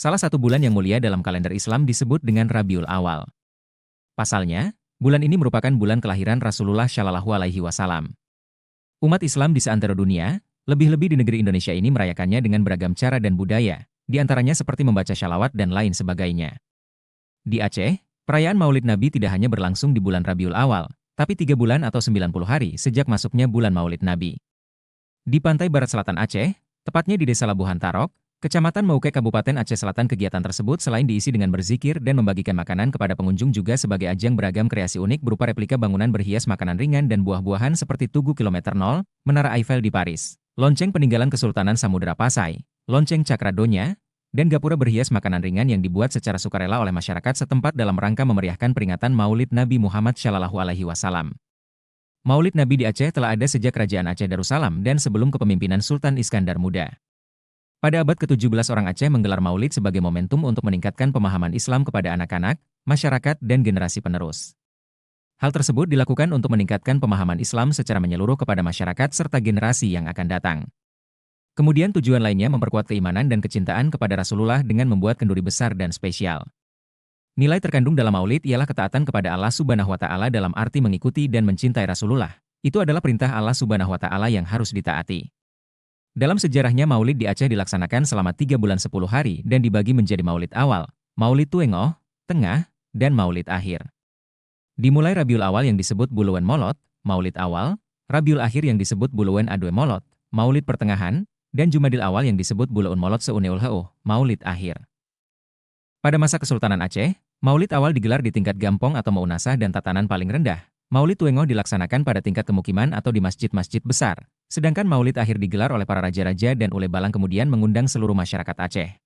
Salah satu bulan yang mulia dalam kalender Islam disebut dengan Rabiul Awal. Pasalnya, bulan ini merupakan bulan kelahiran Rasulullah Shallallahu Alaihi Wasallam. Umat Islam di seantero dunia, lebih-lebih di negeri Indonesia ini merayakannya dengan beragam cara dan budaya, di antaranya seperti membaca shalawat dan lain sebagainya. Di Aceh, perayaan Maulid Nabi tidak hanya berlangsung di bulan Rabiul Awal, tapi 3 bulan atau 90 hari sejak masuknya bulan Maulid Nabi. Di pantai barat selatan Aceh, tepatnya di Desa Labuhan Tarok, Kecamatan Mauke Kabupaten Aceh Selatan, kegiatan tersebut selain diisi dengan berzikir dan membagikan makanan kepada pengunjung juga sebagai ajang beragam kreasi unik berupa replika bangunan berhias makanan ringan dan buah-buahan seperti Tugu Kilometer 0, Menara Eiffel di Paris, lonceng peninggalan Kesultanan Samudera Pasai, lonceng Cakradonya, dan gapura berhias makanan ringan yang dibuat secara sukarela oleh masyarakat setempat dalam rangka memeriahkan peringatan Maulid Nabi Muhammad Shallallahu Alaihi Wasallam. Maulid Nabi di Aceh telah ada sejak Kerajaan Aceh Darussalam dan sebelum kepemimpinan Sultan Iskandar Muda. Pada abad ke-17 orang Aceh menggelar maulid sebagai momentum untuk meningkatkan pemahaman Islam kepada anak-anak, masyarakat, dan generasi penerus. Hal tersebut dilakukan untuk meningkatkan pemahaman Islam secara menyeluruh kepada masyarakat serta generasi yang akan datang. Kemudian tujuan lainnya memperkuat keimanan dan kecintaan kepada Rasulullah dengan membuat kenduri besar dan spesial. Nilai terkandung dalam maulid ialah ketaatan kepada Allah Subhanahu wa Ta'ala dalam arti mengikuti dan mencintai Rasulullah. Itu adalah perintah Allah Subhanahu wa Ta'ala yang harus ditaati. Dalam sejarahnya maulid di Aceh dilaksanakan selama 3 bulan 10 hari dan dibagi menjadi maulid awal, maulid tuengoh, tengah, dan maulid akhir. Dimulai Rabiul Awal yang disebut Buluan Molot, maulid awal, Rabiul Akhir yang disebut Buluan Adwe Molot, maulid pertengahan, dan Jumadil Awal yang disebut Buluun Molot Seuneul Heuh, maulid akhir. Pada masa Kesultanan Aceh, maulid awal digelar di tingkat gampong atau maunasah dan tatanan paling rendah. Maulid tuengoh dilaksanakan pada tingkat kemukiman atau di masjid-masjid besar. Sedangkan maulid akhir digelar oleh para raja-raja dan ule balang kemudian mengundang seluruh masyarakat Aceh.